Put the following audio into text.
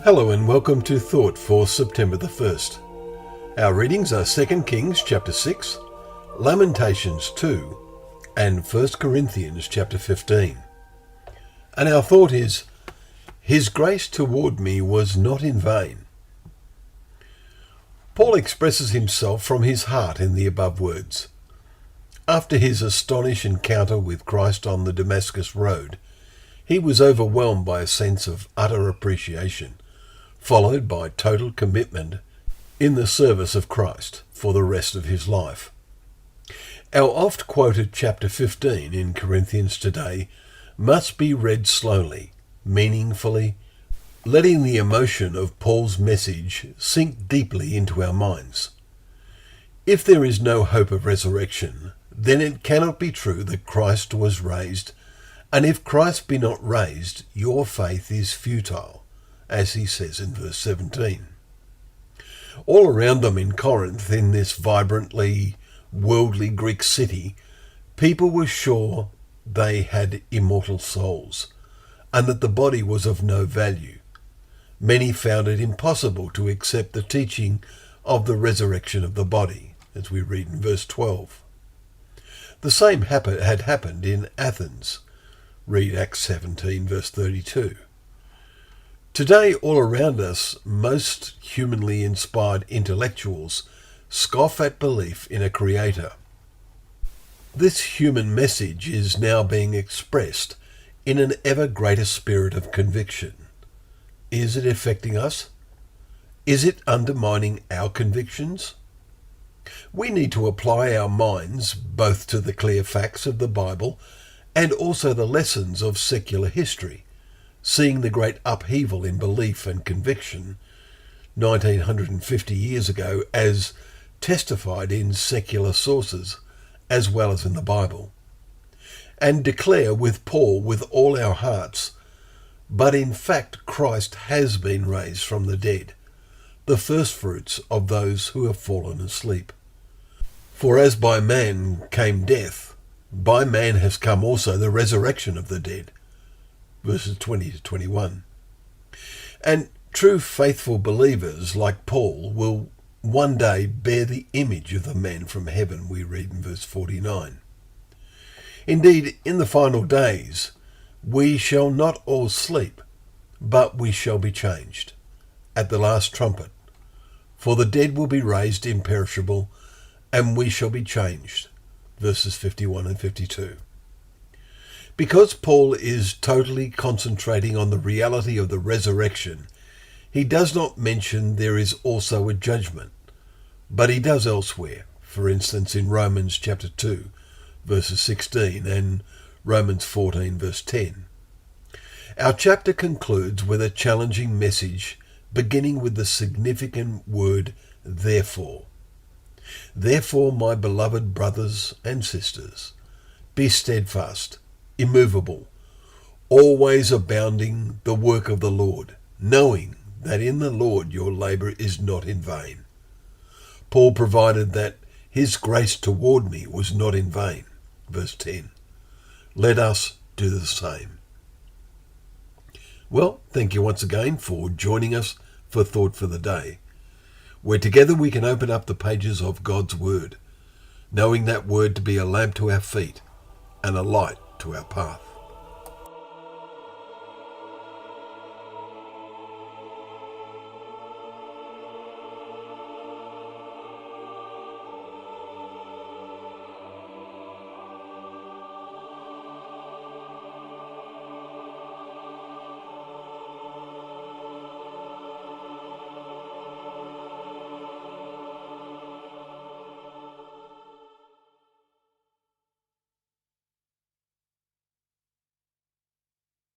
Hello and welcome to Thought for September the 1st. Our readings are 2 Kings chapter 6, Lamentations 2, and 1 Corinthians chapter 15. And our thought is, His grace toward me was not in vain. Paul expresses himself from his heart in the above words. After his astonishing encounter with Christ on the Damascus Road, he was overwhelmed by a sense of utter appreciation, followed by total commitment in the service of Christ for the rest of his life. Our oft-quoted chapter 15 in Corinthians today must be read slowly, meaningfully, letting the emotion of Paul's message sink deeply into our minds. If there is no hope of resurrection, then it cannot be true that Christ was raised, and if Christ be not raised, your faith is futile, as he says in verse 17. All around them in Corinth, in this vibrantly worldly Greek city, people were sure they had immortal souls, and that the body was of no value. Many found it impossible to accept the teaching of the resurrection of the body, as we read in verse 12. The same had happened in Athens. Read Acts 17, verse 32. Today, all around us, most humanly inspired intellectuals scoff at belief in a creator. This human message is now being expressed in an ever greater spirit of conviction. Is it affecting us? Is it undermining our convictions? We need to apply our minds both to the clear facts of the Bible and also the lessons of secular history, seeing the great upheaval in belief and conviction 1950 years ago as testified in secular sources as well as in the Bible, and declare with Paul with all our hearts, but in fact Christ has been raised from the dead, the firstfruits of those who have fallen asleep. For as by man came death, by man has come also the resurrection of the dead. Verses 20 to 21. And true faithful believers like Paul will one day bear the image of the man from heaven, we read in verse 49. Indeed, in the final days, we shall not all sleep, but we shall be changed at the last trumpet. For the dead will be raised imperishable, and we shall be changed. Verses 51 and 52. Because Paul is totally concentrating on the reality of the resurrection, he does not mention there is also a judgment, but he does elsewhere, for instance in Romans chapter 2, verses 16 and Romans 14, verse 10. Our chapter concludes with a challenging message beginning with the significant word therefore. Therefore, my beloved brothers and sisters, be steadfast, immovable, always abounding the work of the Lord, knowing that in the Lord your labour is not in vain. Paul provided that his grace toward me was not in vain. Verse 10. Let us do the same. Well, thank you once again for joining us for Thought for the Day, where together we can open up the pages of God's Word, knowing that Word to be a lamp to our feet and a light to our path.